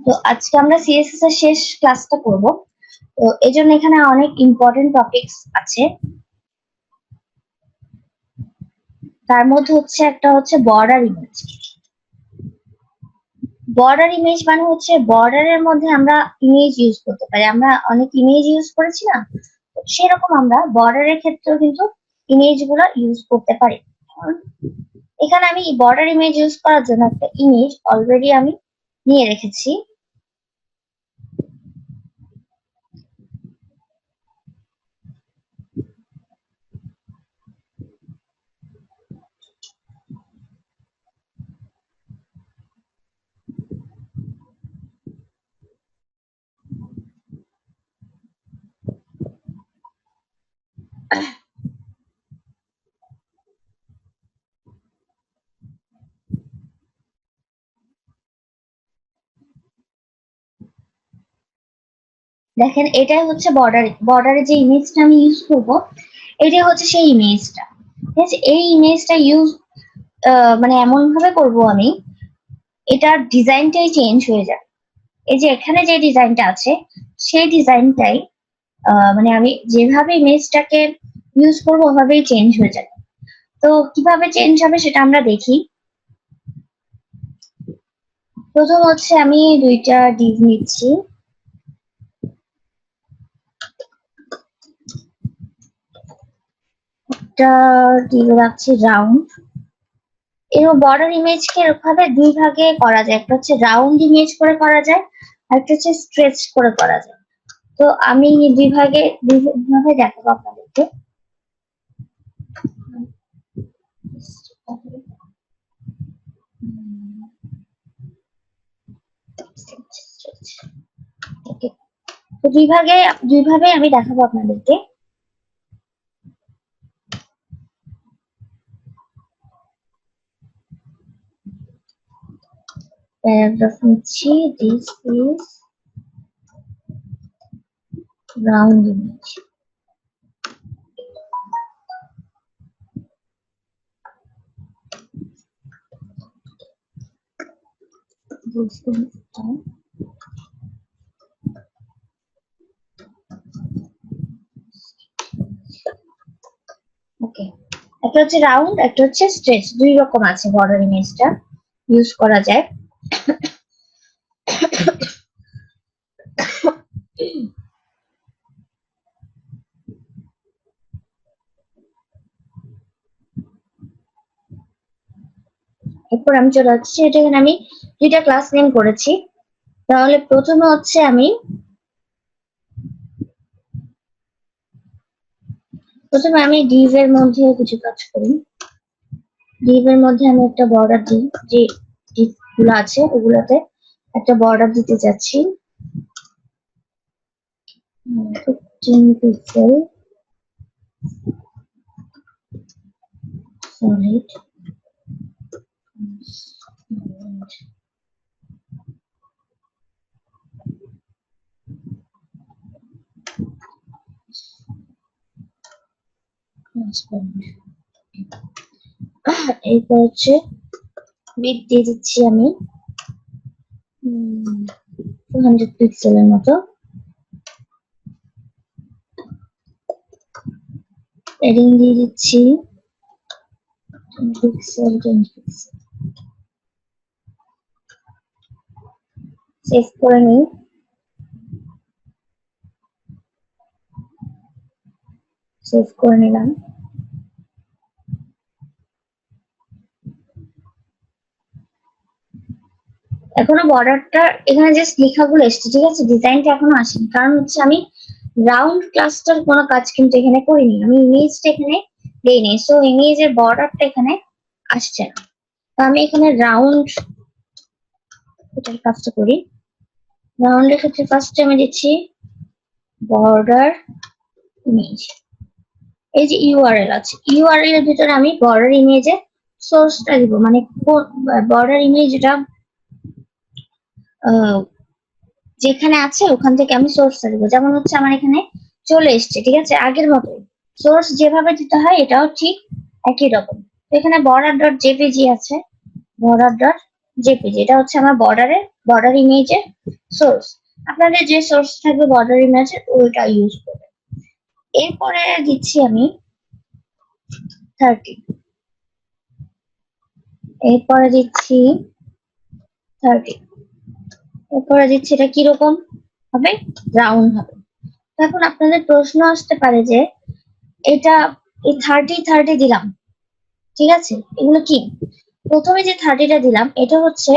তো আজকে আমরা সিএসএস এর শেষ ক্লাসটা করব। তো এই জন্য এখানে অনেক ইম্পর্টেন্ট টপিকস আছে। তার মধ্যে একটা হচ্ছে বর্ডার ইমেজ। বর্ডার ইমেজ মানে হচ্ছে বর্ডারের মধ্যে আমরা ইমেজ ইউজ করতে পারি। আমরা অনেক ইমেজ ইউজ করেছি না, সেরকম আমরা বর্ডারের ক্ষেত্রেও কিন্তু ইমেজ গুলো ইউজ করতে পারি। এখানে আমি বর্ডার ইমেজ ইউজ করার জন্য একটা ইমেজ অলরেডি আমি নিয়ে রেখেছি। দেখেন, এটাই হচ্ছে বর্ডারে যে ইমেজটা আমি ইউজ করব, এটাই হচ্ছে সেই ইমেজটা। ঠিক আছে, এই ইমেজটা ইউজ মানে এমন ভাবে করব আমি, এটার ডিজাইনটাই চেঞ্জ হয়ে যায়। এই যে এখানে যে ডিজাইনটা আছে, সেই ডিজাইনটাই মানে আমি যেভাবে ইমেজটাকে ইউজ করবো ওভাবেই চেঞ্জ হয়ে যাবে। তো কিভাবে চেঞ্জ হবে সেটা আমরা দেখি। প্রথম হচ্ছে আমি দুইটা ডিভ নিচ্ছি। একটা ডিভ রাখছি রাউন্ড। এরকম বর্ডার ইমেজকে এরকম দুই ভাগে করা যায়, একটা হচ্ছে রাউন্ড ইমেজ করে করা যায়, আর একটা হচ্ছে স্ট্রেচ করে করা যায়। তো আমি দুই ভাগে দেখাবো আপনাদেরকে। তো দুই ভাবে আমি দেখাবো আপনাদেরকে। প্যারাগ্রাফ নিচ্ছি, দিস ইজ রাউন্ড ইমেজ। ওকে, একটা হচ্ছে রাউন্ড, একটা হচ্ছে স্ট্রেচ, দুই রকম আছে বর্ডার ইমেজটা ইউজ করা যায়। এরপর আমি চলে যাচ্ছি, এটা এখানে আমি দুইটা ক্লাস নেম করেছি। তাহলে প্রথমে হচ্ছে আমি ডিভ এর মধ্যে কিছু কাজ করি। ডিভ এর মধ্যে আমি একটা বর্ডার দিই, যে ডিভ গুলো আছে ওগুলোতে একটা বর্ডার দিতে যাচ্ছি। 15 পিক্সেল solid এরপর হচ্ছে উইডথ দিয়ে দিচ্ছি আমি 200 পিক্সেলের মতো। প্যাডিং দিয়ে দিচ্ছি 10 পিক্সেল। সেভ করে নিই। সেভ করে নিলাম। এখনো বর্ডারটা এখানে জাস্ট লেখাগুলো এসছে, ঠিক আছে, ডিজাইনটা এখনো আসেনি, কারণ হচ্ছে আমি রাউন্ড ক্লাসটার কোনো কাজ কিন্তু এখানে করিনি, আমি ইমেজটা এখানে দেইনি, সো ইমেজের বর্ডারটা এখানে আসছে না। তো আমি এখানে রাউন্ড এটার কাজটা করি। রাউন্ডের ক্ষেত্রে ফার্স্ট আমি দিচ্ছি বর্ডার ইমেজ। এই যে ইউআরএল আছে, ইউআরএল এর ভিতরে আমি বর্ডার ইমেজের সোর্সটা দিব, মানে বর্ডার ইমেজ এটা যেখানে আছে ওখান থেকে আমি সোর্সটা দিব। যেমন হচ্ছে আমার এখানে চলে এসছে, ঠিক আছে, আগের মতোই সোর্স যেভাবে দিতে হয় এটাও ঠিক একই রকম। তো এখানে বর্ডার ডট জেপিজি আছে, বর্ডার ডট জেপিজি, এটা হচ্ছে আমার বর্ডারের বর্ডার ইমেজের সোর্স, আপনাদের যে সোর্স থাকবে বর্ডার ইমেজের ওইটা ইউজ করবে। এরপরে দিচ্ছি আমি 30, এরপরে দিচ্ছি 30, এরপরে দিচ্ছি এটা কিরকম হবে, রাউন্ড হবে। এখন আপনাদের প্রশ্ন আসতে পারে যে এটা এই 30 দিলাম, ঠিক আছে, এগুলো কি? প্রথমে যে 30টা দিলাম এটা হচ্ছে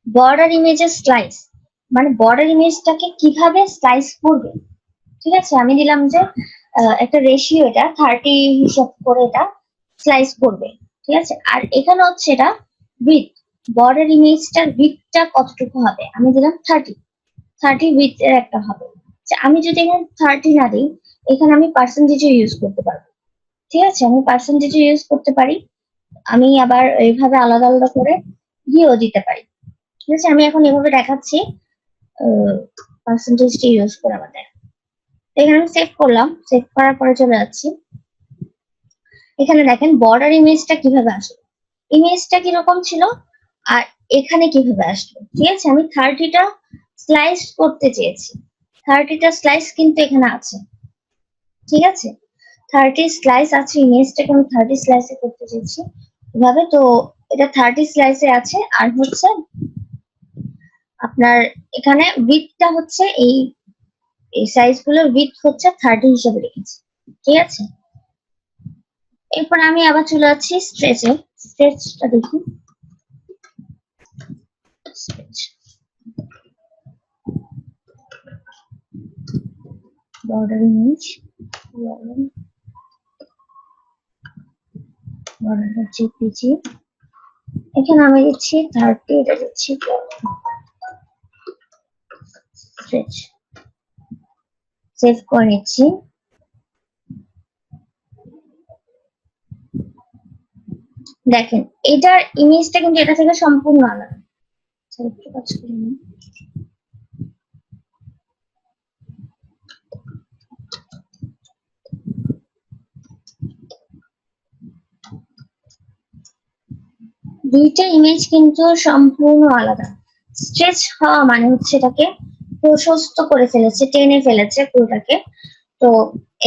বর্ডার ইমেজের স্লাইস, মানে বর্ডার ইমেজটাকে কিভাবে স্লাইস করবে, ঠিক আছে। আমি দিলাম যে একটা রেশিও, এটা 30 হিসাব করে এটা স্লাইস করবে, ঠিক আছে। আর এখানে হচ্ছে এটা উইথ, বর্ডার ইমেজটার উইথটা কতটুকু হবে, আমি দিলাম 30 উইথ এর একটা হবে। আমি যদি এখানে 30 না দিই, এখানে আমি পার্সেন্টেজও ইউজ করতে পারবো, ঠিক আছে, আমি পার্সেন্টেজও ইউজ করতে পারি, আমি আবার এইভাবে আলাদা আলাদা করে দিয়েও দিতে পারি, ঠিক আছে। আমি এখন এভাবে দেখাচ্ছি পার্সেন্টেজটা ইউজ করে আমাদের। এখানে আমি সেভ করলাম, সেভ করার পরে চলে যাচ্ছি। এখানে দেখেন বর্ডার ইমেজটা কিভাবে আসলো, ইমেজটা কিরকম ছিল আর এখানে কিভাবে আসলো, ঠিক আছে। আমি 30টা স্লাইস করতে চেয়েছি, 30টা স্লাইস কিন্তু এখানে আছে, ঠিক আছে, 30 স্লাইস আছে, ইমেজটাকে আমি 30 স্লাইসে করতে চেয়েছি এভাবে। তো এটা 30 স্লাইসে আছে। আর হচ্ছে আপনার এখানে উইথটা হচ্ছে এই সাইজ গুলোর উইথ হচ্ছে 30 হিসেবে রেখেছি, ঠিক আছে। এরপর আমি আবার চলে যাচ্ছি স্ট্রেচে, স্ট্রেচটা দেখি, stretch border image, border JPG, এখানে আমি দিচ্ছি 30, এটা দিচ্ছি স্ট্রেচ, সেভ করে নিচ্ছি। দেখেন এটার ইমেজটা কিন্তু এটা থেকে সম্পূর্ণ আলাদা। একটু কাজ করে নিই। দুইটা ইমেজ কিন্তু সম্পূর্ণ আলাদা। স্ট্রেচ হওয়া মানে হচ্ছে এটাকে প্রশস্ত করে ফেলেছে, টেনে ফেলেছে পুরোটাকে। তো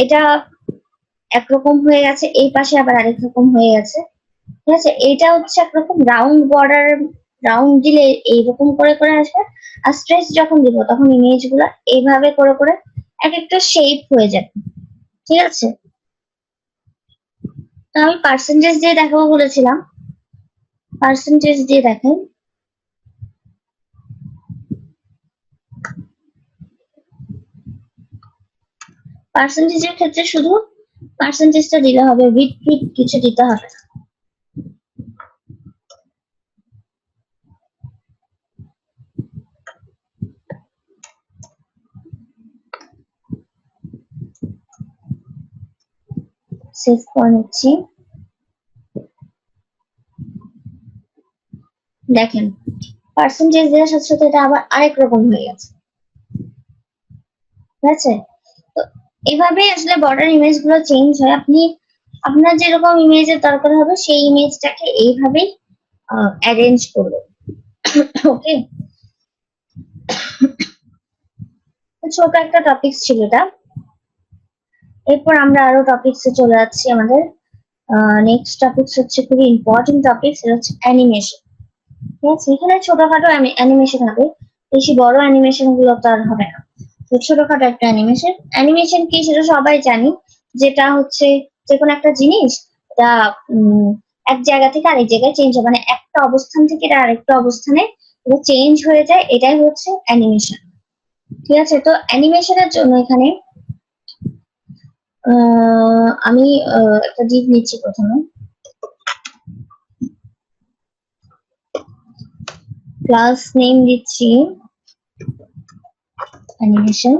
এটা একরকম হয়ে গেছে, এই পাশে আবার আরেক রকম হয়ে গেছে, ঠিক আছে। এটা হচ্ছে একরকম রাউন্ড বর্ডার, রাউন্ড দিলে এইরকম করে করে আসবে, আর স্ট্রেচ যখন দিব তখন ইমেজ গুলা এইভাবে করে করে এক একটা শেপ হয়ে যাবে, ঠিক আছে। তো আমি পার্সেন্টেজ দিয়ে দেখাবো বলেছিলাম, পার্সেন্টেজ দিয়ে দেখেন, পার্সেন্টেজের ক্ষেত্রে শুধু পার্সেন্টেজটা দিলে হবে, উইথ উইথ কিছু দিতে হবে না। সেভ করে নিচ্ছি। দেখেন পার্সেন্টেজ দেওয়ার সাথে সাথে এটা আবার আরেক রকম হয়ে গেছে, ঠিক আছে। তো এভাবে আসলে বর্ডার ইমেজ গুলো চেঞ্জ হয়, আপনি আপনার যেরকম ইমেজের দরকার হবে সেই ইমেজটাকে এইভাবেই অ্যারেঞ্জ করবেন, ওকে। ছোট একটা টপিক ছিল এটা। এরপর আমরা আরো টপিকসে চলে যাচ্ছি। আমাদের নেক্সট টপিকস হচ্ছে খুবই ইম্পর্টেন্ট টপিক, সেটা হচ্ছে অ্যানিমেশন, ঠিক আছে। এখানে ছোটখাটো অ্যানিমেশন হবে, বেশি বড় অ্যানিমেশন গুলো তো আর হবে না। তো ছোটখাটো একটা অ্যানিমেশন, অ্যানিমেশন কি সেটা সবাই জানি, যেটা হচ্ছে যে কোনো একটা জিনিস এটা এক জায়গা থেকে আরেক জায়গায় চেঞ্জ হয়, মানে একটা অবস্থান থেকে এটা আরেকটা অবস্থানে চেঞ্জ হয়ে যায়, এটাই হচ্ছে অ্যানিমেশন, ঠিক আছে। তো অ্যানিমেশনের জন্য এখানে আমি একটা দিক নিচ্ছি, প্রথমে ক্লাস নেম দিচ্ছি অ্যানিমেশন,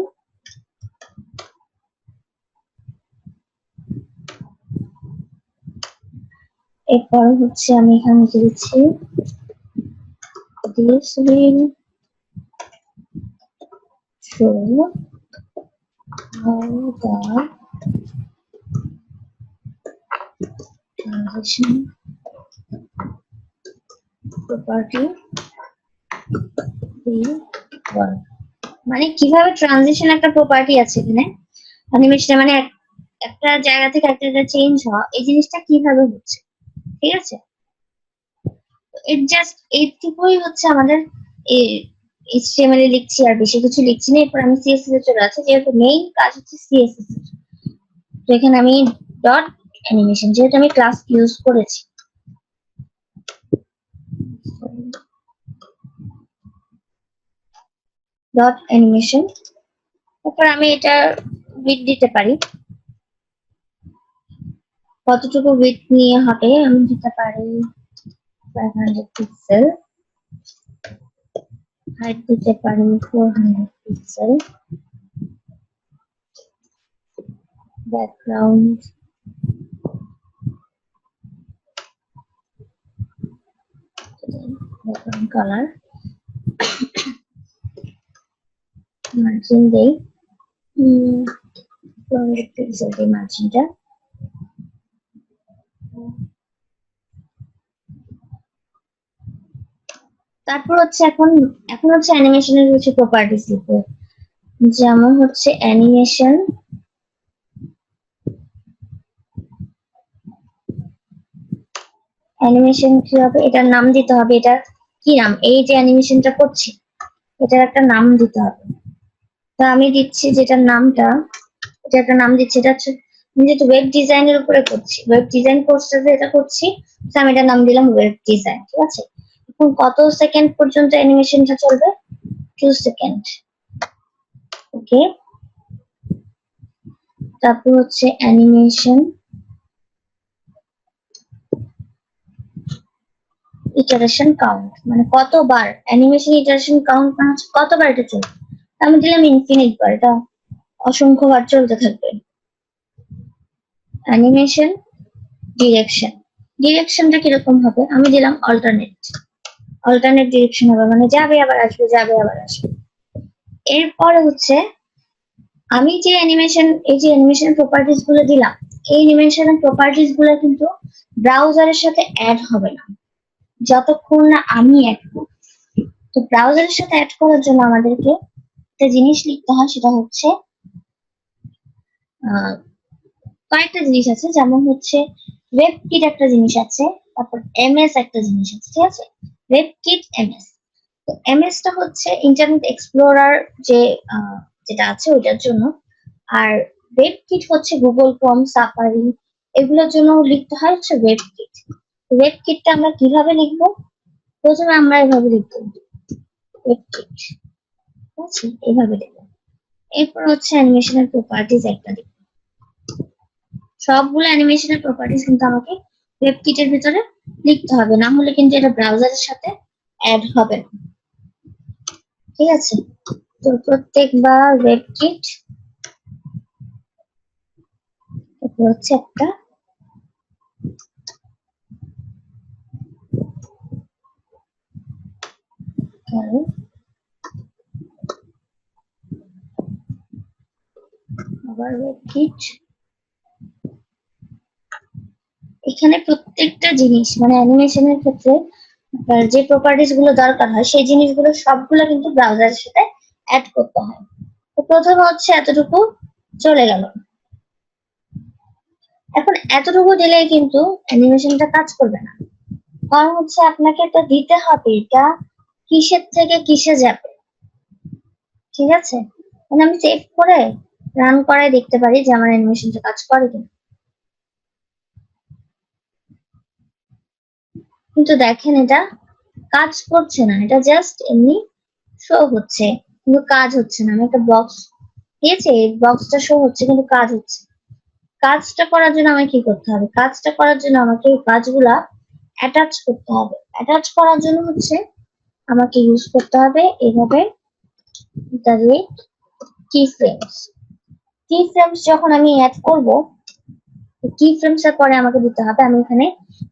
এরপর হচ্ছে আমি এখানে দিচ্ছি this will show how the transition property মানে কিভাবে ট্রানজিশন একটা প্রপার্টি আছে এখানে অ্যানিমেশন, মানে একটা জায়গা থেকে একটা জায়গায় চেঞ্জ হওয়া, এই জিনিসটা কিভাবে হচ্ছে, ঠিক আছে। ইট জাস্ট এইটুকুই হচ্ছে আমাদের এইচটিএমএল এ লিখছি, আর বেশি কিছু লিখছি না। এরপর আমি সিএসএস এ চলে আসছি, যেহেতু মেইন কাজ হচ্ছে সিএসএস। তো এখানে আমি ডট অ্যানিমেশন, যেহেতু আমি ক্লাস ইউজ করেছি, ডট অ্যানিমেশন। তারপর আমি এটা উইডথ দিতে পারি, কতটুকু উইডথ নিয়ে হবে আমি দিতে পারি 500 পিক্সেল, হাইট দিতে পারি 400 পিক্সেল, ব্যাকগ্রাউন্ড কালার, মার্জিন দেই 400 পিক্সেল দিয়ে মার্জিনটা। তারপর হচ্ছে এখন হচ্ছে অ্যানিমেশনের কিছু প্রপার্টিজ লিখবো, যেমন হচ্ছে অ্যানিমেশন কি হবে, এটার নাম দিতে হবে। এটা কি নাম, এই যে অ্যানিমেশনটা করছি এটার একটা নাম দিতে হবে। তো আমি দিচ্ছি যেটার নামটা, এটা একটা নাম দিচ্ছি। এটা হচ্ছে আমি যেহেতু ওয়েব ডিজাইনের উপরে করছি, ওয়েব ডিজাইন কোর্সটাতে এটা করছি, তো আমি এটার নাম দিলাম ওয়েব ডিজাইন, ঠিক আছে। এখন কত সেকেন্ড পর্যন্ত অ্যানিমেশনটা চলবে, 2 সেকেন্ড, ওকে। তারপর হচ্ছে অ্যানিমেশন ইটারেশন কাউন্ট, মানে কতবার অ্যানিমেশন ইটারেশন কাউন্ট, মানে কতবার এটা চলবে। আমি দিলাম ইনফিনিট বার, এটা অসংখ্যবার চলতে থাকবে। অ্যানিমেশন ডিরেকশনটা কিরকম হবে, আমি দিলাম অল্টারনেট ডিরেকশন হবে, মানে যাবে আবার আসবে, যাবে আবার আসবে। এরপরে হচ্ছে আমি যে অ্যানিমেশন প্রপার্টিজ গুলো দিলাম, এই অ্যানিমেশন প্রপার্টিজ গুলো কিন্তু ব্রাউজারের সাথে অ্যাড হবে না যতক্ষণ না আমি অ্যাড করব। তো ব্রাউজারের সাথে অ্যাড করার জন্য আমাদেরকে একটা জিনিস লিখতে হয়, সেটা হচ্ছে কয়েকটা জিনিস আছে, যেমন হচ্ছে ওয়েবকিট একটা জিনিস আছে, তারপর এমএস একটা জিনিস আছে, ঠিক আছে। ওয়েবকিট এমএস, তো এমএস টা হচ্ছে ইন্টারনেট এক্সপ্লোরার যে যেটা আছে ওইটার জন্য, আর ওয়েবকিট হচ্ছে গুগল ক্রোম, সাফারি, এগুলোর জন্য লিখতে হয় হচ্ছে ওয়েবকিট। ওয়েবকিটটা আমরা কিভাবে লিখবো, প্রথমে আমরা এভাবে লিখবো ওয়েবকিট, ঠিক আছে, এভাবে লিখবো। এরপর হচ্ছে অ্যানিমেশনের প্রপার্টিজ একটা লিখবো। সবগুলো অ্যানিমেশনের প্রপার্টিজ কিন্তু আমাকে ওয়েবকিটের ভিতরে লিখতে হবে, না হলে কিন্তু এটা ব্রাউজারের সাথে অ্যাড হবে না, ঠিক আছে। তো প্রত্যেকবার ওয়েবকিট, এরপর হচ্ছে একটা আবার ওয়েবকিট। এখানে প্রত্যেকটা জিনিস মানে অ্যানিমেশনের ক্ষেত্রে যে প্রপার্টিজ গুলো দরকার হয় সেই জিনিসগুলো সবগুলো কিন্তু ব্রাউজারের সাথে অ্যাড করতে হয়। তো প্রথমে হচ্ছে এতটুকু চলে গেল। এখন এতটুকু দিলেই কিন্তু অ্যানিমেশনটা কাজ করবে না, কারণ হচ্ছে আপনাকে এটা দিতে হবে এটা কিসের থেকে কিসে যাবে, ঠিক আছে। মানে আমি সেভ করে রান করায় দেখতে পারি যে আমার অ্যানিমেশনটা কাজ করে কিনা, কিন্তু দেখেন এটা কাজ করছে না, এটা জাস্ট এমনি শো হচ্ছে কিন্তু কাজ হচ্ছে না। আমি একটা বক্স দিয়েছি, এই বক্সটা শো হচ্ছে কিন্তু কাজ হচ্ছে। কাজটা করার জন্য আমাকে কি করতে হবে, কাজটা করার জন্য আমাকে এই কাজগুলা অ্যাটাচ করতে হবে। অ্যাটাচ করার জন্য হচ্ছে আমাকে ইউজ করতে হবে এভাবে কি ফ্রেমস। কি ফ্রেমস যখন আমি অ্যাড করব, কি ফ্রেমস এর পরে আমাকে দিতে হবে, আমি এখানে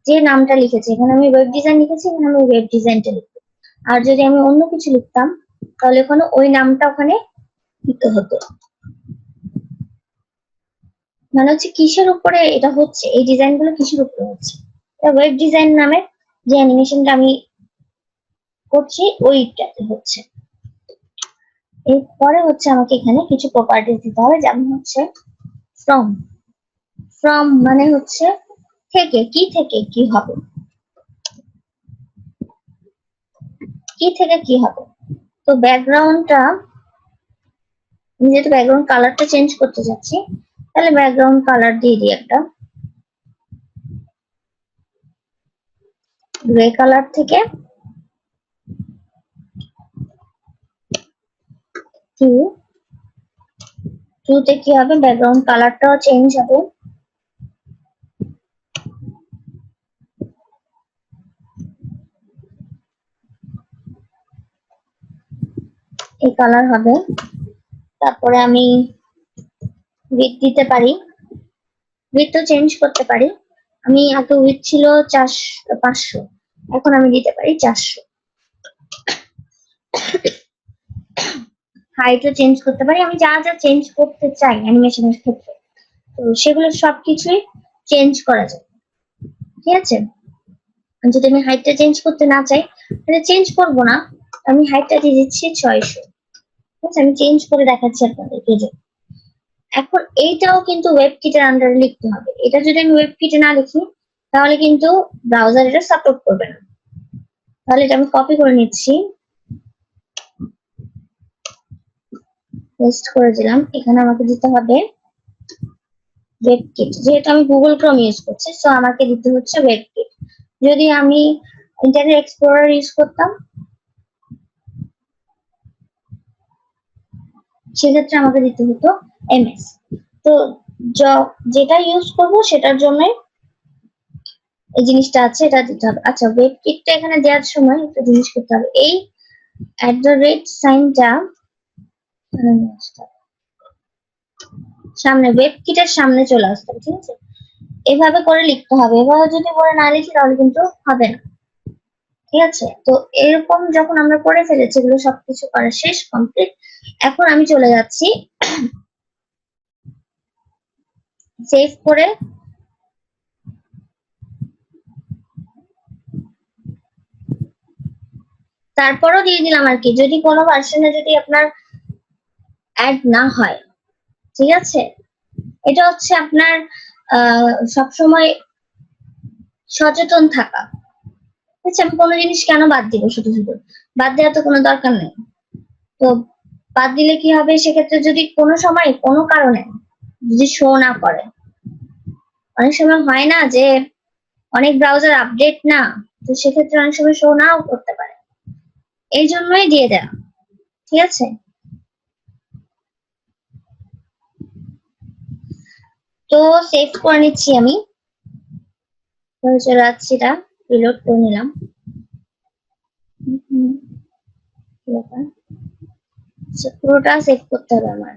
যে নামটা লিখেছি, এখানে আমি ওয়েব ডিজাইন লিখেছি, এখানে আমি ওয়েব ডিজাইনটা লিখবো। আর যদি আমি অন্য কিছু লিখতাম তাহলে ওখানে ওই নামটা ওখানে দিতে হতো। মানে হচ্ছে কিসের উপরে এটা হচ্ছে, এই ডিজাইন গুলো কিসের উপরে হচ্ছে, এটা ওয়েব ডিজাইন নামে যে অ্যানিমেশনটা আমি করছি ওইটাতে হচ্ছে। এরপরে হচ্ছে আমাকে এখানে কিছু প্রপার্টিজ দিতে হবে, যেমন হচ্ছে ফ্রম। ফ্রম মানে হচ্ছে থেকে, কি থেকে কি হবে, কি থেকে কি হবে। তো ব্যাকগ্রাউন্ডটা, আমি যেহেতু ব্যাকগ্রাউন্ড কালারটা চেঞ্জ করতে যাচ্ছি, তাহলে ব্যাকগ্রাউন্ড কালার দিয়ে দিই একটা গ্রে কালার থেকে টু, টুতে কি হবে, ব্যাকগ্রাউন্ড কালারটাও চেঞ্জ হবে। এই কালার হবে। তারপরে আমি উইথ দিতে পারি, উইথ তো চেঞ্জ করতে পারি। আমি আগে উইথ ছিল 500, এখন আমি দিতে পারি 400। হাইটও চেঞ্জ করতে পারি, আমি যা যা চেঞ্জ করতে চাই অ্যানিমেশনের ক্ষেত্রে, তো সেগুলো সবকিছুই চেঞ্জ করা যায়। ঠিক আছে, যদি আমি হাইটটা চেঞ্জ করতে না চাই তাহলে চেঞ্জ করবো না, আমি হাইটটা দিয়ে দিচ্ছি 600। ঠিক আছে, আমি চেঞ্জ করে দেখাচ্ছি আপনাদেরকে। যে এখন এইটাও কিন্তু ওয়েবকিটের আন্ডারে লিখতে হবে। এটা যদি আমি ওয়েবকিটে না লিখি তাহলে কিন্তু ব্রাউজার এটা সাপোর্ট করবে না। তাহলে এটা আমি কপি করে নিচ্ছি, পেস্ট করে দিলাম। এখানে আমাকে দিতে হবে ওয়েবকিট, যেহেতু আমি গুগল ক্রোম ইউজ করছি সো আমাকে দিতে হচ্ছে ওয়েবকিট। যদি আমি ইন্টারনেট এক্সপ্লোরার ইউজ করতাম সেক্ষেত্রে আমাকে দিতে হতো এমএস। তো যেটা ইউজ করব সেটার জন্য এই জিনিসটা আছে, এটা দিতে হবে। আচ্ছা, ওয়েবকিটটা এখানে দেওয়ার সময় একটা জিনিস করতে হবে, এই @সাইনটা সামনে, ওয়েবকিটের সামনে চলে আসতে হবে। ঠিক আছে, এভাবে করে লিখতে হবে। এভাবে যদি করে না লিখি তাহলে কিন্তু হবে না। ঠিক আছে, তো এরকম যখন আমরা করে ফেলেছি, এগুলো সবকিছু করা শেষ, কমপ্লিট। এখন আমি চলে যাচ্ছি সেভ করে, তারপরও দিয়ে দিলাম আর কি, যদি কোনো ভার্সনে যদি আপনার অ্যাড না হয়। ঠিক আছে, এটা হচ্ছে আপনার সবসময় সচেতন থাকা। আচ্ছা, আমি কোনো জিনিস কেন বাদ দিব, শুধু শুধু বাদ দেওয়ার তো কোনো দরকার নেই। তো বাদ দিলে কি হবে, সেক্ষেত্রে যদি কোনো সময় কোনো কারণে যদি শো না করে, অনেক সময় হয় না যে অনেক ব্রাউজার আপডেট না, তো সেক্ষেত্রে অনেক সময় শো নাও করতে পারে, এই জন্যই দিয়ে দেওয়া। ঠিক আছে, তো সেভ করে নিচ্ছি আমি, চলে যাচ্ছি, এটা রিলোড করে নিলাম। পুরোটা সেভ করতে হবে আমার।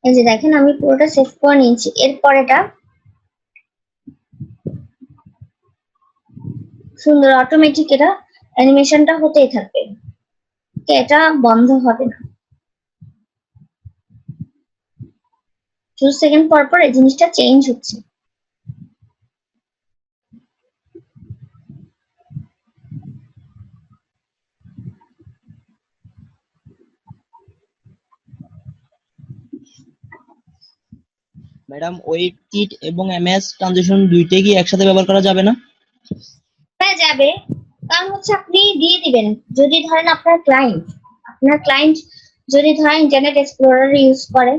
এই যে দেখেন, আমি পুরোটা সেভ করে নিয়েছি। এরপর এটা সুন্দর অটোমেটিক এটা অ্যানিমেশনটা হতেই থাকবে, এটা বন্ধ হবে না। 2 সেকেন্ড পর পর এই জিনিসটা চেঞ্জ হচ্ছে। ম্যাডাম, ওয়েবকিট এবং এমএস ট্রানজিশন দুইটাই কি একসাথে ব্যবহার করা যাবে না? হ্যাঁ যাবে, কারণ হচ্ছে আপনি দিয়ে দিবেন। যদি ধরেন আপনার ক্লায়েন্ট যদি ধরেন ইন্টারনেট এক্সপ্লোরার ইউজ করে,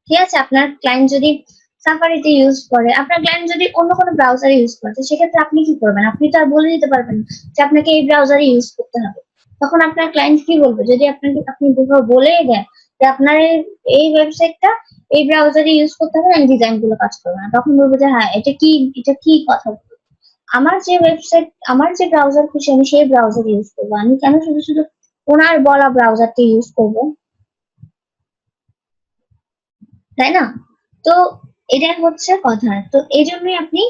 ঠিক আছে, আপনার ক্লায়েন্ট যদি সাফারিতে ইউজ করে, আপনার ক্লায়েন্ট যদি অন্য কোনো ব্রাউজার ইউজ করে, তো সেক্ষেত্রে আপনি কি করবেন, আপনি তো আর বলে দিতে পারবেন না যে আপনাকে এই ব্রাউজারে ইউজ করতে হবে। তখন আপনার ক্লায়েন্ট কি বলবে, যদি আপনি বলেই দেন যে আপনার এই ওয়েবসাইটটা এই ব্রাউজারে ইউজ করতে হবে, আমি ডিজাইন গুলো কাজ করবে না, তখন বলবো যে হ্যাঁ এটা কি কথা বলবো, আমার যে ওয়েবসাইট, আমার যে ব্রাউজার খুশি আমি সেই ব্রাউজার ইউজ করবো, আমি কেন শুধু শুধু ওনার বলা ব্রাউজারটা ইউজ করবো, তাই না? তো এটাই হচ্ছে কথা। তো এই জন্যই আপনি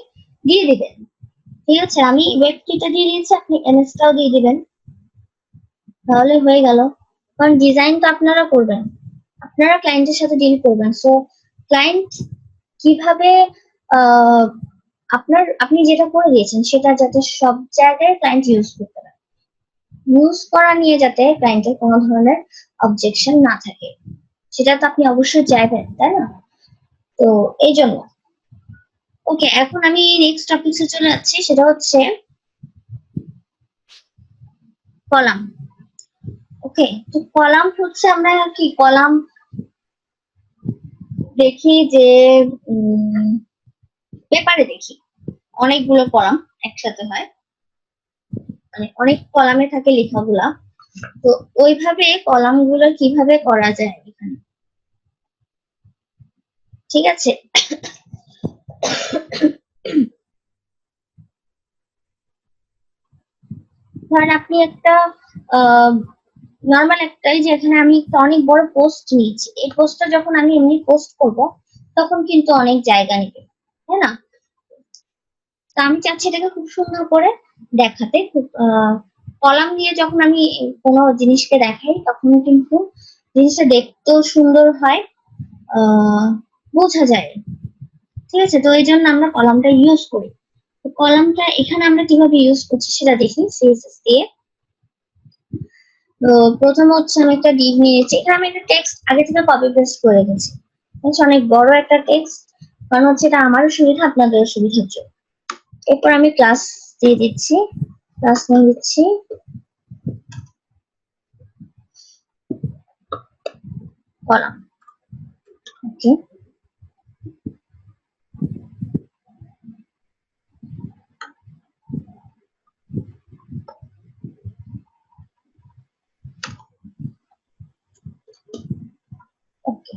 দিয়ে দিবেন, ঠিক আছে? আমি ওয়েব কিটটা দিয়ে দিয়েছি, আপনি এমএসটাও দিয়ে দিবেন, তাহলে হয়ে গেল। কারণ ডিজাইন তো আপনারা করবেন, আপনারা ক্লায়েন্টের সাথে ডিল করবেন। সো ক্লায়েন্ট কিভাবে আহ, আপনি যেটা করে দিয়েছেন সেটা যাতে সব জায়গায় ক্লায়েন্ট ইউজ করতে পারে, ইউজ করা নিয়ে যাতে ক্লায়েন্টের কোনো ধরনের অবজেকশন না থাকে, সেটা তো আপনি অবশ্যই চাইবেন, তাই না? তো এই জন্য ওকে, এখন আমি নেক্সট টপিকসে চলে যাচ্ছি, সেটা হচ্ছে কলাম। ওকে, তো কলাম হচ্ছে আমরা কি কলাম দেখি যে পেপারে দেখি অনেকগুলো কলাম একসাথে হয়, মানে অনেক কলামে থাকে লেখাগুলা। তো ওইভাবে কলামগুলো কিভাবে করা যায় এখানে, ঠিক আছে? ধরেন আপনি একটা নর্মাল একটাই, যেখানে আমি একটা অনেক বড় পোস্ট নিয়েছি, এই পোস্টটা যখন আমি এমনি পোস্ট করব তখন কিন্তু অনেক জায়গা নেবে, তাই না? তো আমি চাচ্ছি এটাকে খুব সুন্দর করে দেখাতে, খুব কলাম দিয়ে যখন আমি কোনো জিনিসকে দেখাই তখন কিন্তু জিনিসটা দেখতেও সুন্দর হয়, আহ বোঝা যায়, ঠিক আছে? তো এই জন্য আমরা কলামটা ইউজ করি। তো কলামটা এখানে আমরা কিভাবে ইউজ করছি সেটা দেখি সিএসএস দিয়ে। তো প্রথম হচ্ছে আমি একটা ডিভ নিয়েছি, এখানে আমি একটা টেক্সট আগে থেকে কপি পেস্ট করে রেখেছি, অনেক বড় একটা টেক্সট, কারণ হচ্ছে এটা আমারও সুবিধা আপনাদেরও সুবিধার জন্য। এরপর আমি ক্লাস দিয়ে দিচ্ছি, ক্লাস নেম দিচ্ছি কলাম। ওকে, ওকে,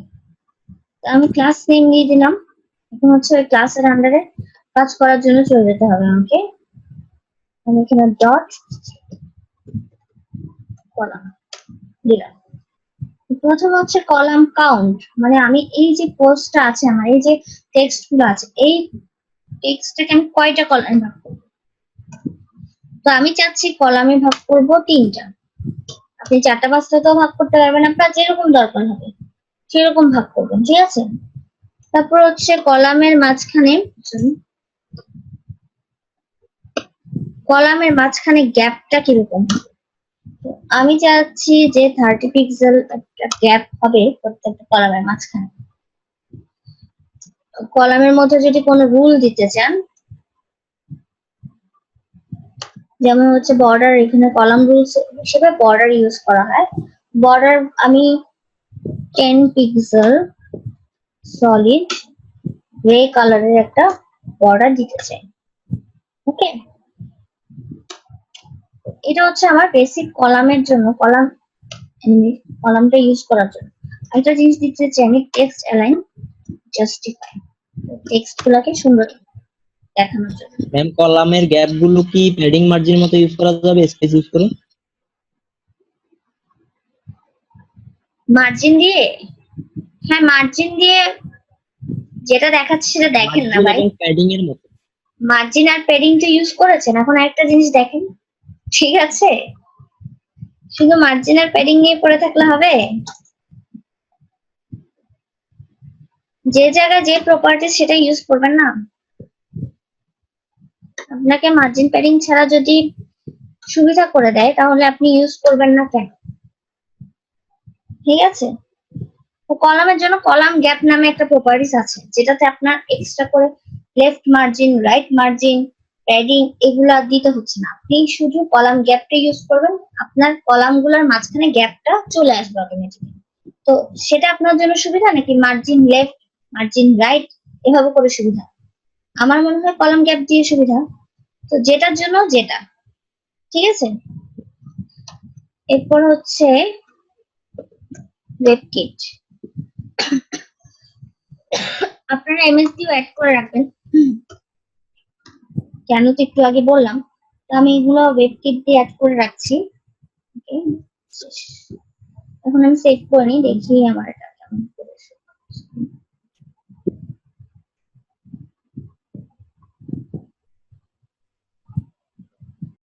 আমি ক্লাস নেম দিয়ে দিলাম। এখন হচ্ছে ওই ক্লাসের আন্ডারে কাজ করার জন্য চলে যেতে হবে আমাকে। আমি এখানে ডট কলাম দিলাম। প্রথম হচ্ছে কলাম কাউন্ট, মানে আমি এই যে পোস্টটা আছে আমার, এই যে টেক্সট গুলো আছে, এই টেক্সটটাকে আমি কয়টা কলামে ভাগ করবো? তো আমি চাচ্ছি কলামে ভাগ করব 3টা। আপনি 4টা 5টাতেও ভাগ করতে পারবেন, আপনার যেরকম দরকার হবে সেরকম ভাগ করবেন, ঠিক আছে? তারপর হচ্ছে কলামের মাঝখানে, sorry, কলামের মাঝখানে গ্যাপটা কিরকম হবে? তো আমি চাচ্ছি যে 30 পিক্সেল একটা গ্যাপ হবে প্রত্যেকটা কলামের মাঝখানে। কলামের মধ্যে যদি কোনো রুল দিতে চান, যেমন হচ্ছে বর্ডার, এখানে কলাম রুলস হিসেবে বর্ডার ইউজ করা হয়। বর্ডার আমি 10 পিক্সেল সলিড গ্রে কালারের একটা বর্ডার দিতে চাই। ওকে, এটা হচ্ছে আমার বেসিক কলামের জন্য, কলামটা ইউজ করার জন্য। একটা জিনিস দিতে চাই আমি, টেক্সট অ্যালাইন জাস্টিফাই, টেক্সট গুলাকে সুন্দর দেখানোর জন্য। ম্যাম কলামের গ্যাপ গুলো কি প্যাডিং মার্জিনের মতো ইউজ করা যাবে স্পেস ইউজ করে? মার্জিন দিয়ে, হ্যাঁ মার্জিন দিয়ে যেটা দেখাচ্ছে সেটা দেখেন না মার্জিন ভাই। এবং প্যাডিং এর মতো। মার্জিন আর প্যাডিং তো ইউজ করেছেন, এখন আরেকটা জিনিস দেখেন, ঠিক আছে? শুধু মার্জিন আর প্যাডিং নিয়ে পড়ে থাকলে হবে? যে জায়গায় যে প্রপার্টি সেটা ইউজ করবেন না। আপনাকে মার্জিন প্যাডিং ছাড়া যদি সুবিধা করে দেয় তাহলে আপনি ইউজ করবেন না কেন, ঠিক আছে? তো কলামের জন্য কলাম গ্যাপ নামে একটা প্রপার্টিস আছে, যেটাতে আপনার এক্সট্রা করে left margin, right margin, padding এগুলা দিতে হচ্ছে না, আপনি শুধু কলাম গ্যাপটা ইউজ করবেন, আপনার কলাম গুলার মাঝখানে গ্যাপটা চলে আসবে অটোমেটিক্যালি। তো সেটা আপনার জন্য সুবিধা, নাকি মার্জিন লেফট মার্জিন রাইট এভাবে করে সুবিধা? আমার মনে হয় কলাম গ্যাপ দিয়ে সুবিধা। তো যেটার জন্য যেটা, ঠিক আছে? এরপর হচ্ছে ওয়েব কিট, আপনারা এমএসডিও অ্যাড করে রাখবেন, কেন তো একটু আগে বললাম। তো আমি এগুলো ওয়েব কিট দিয়ে অ্যাড করে রাখছি। Okay, এখন আমি সেভ করে নিই, দেখি আমার এটা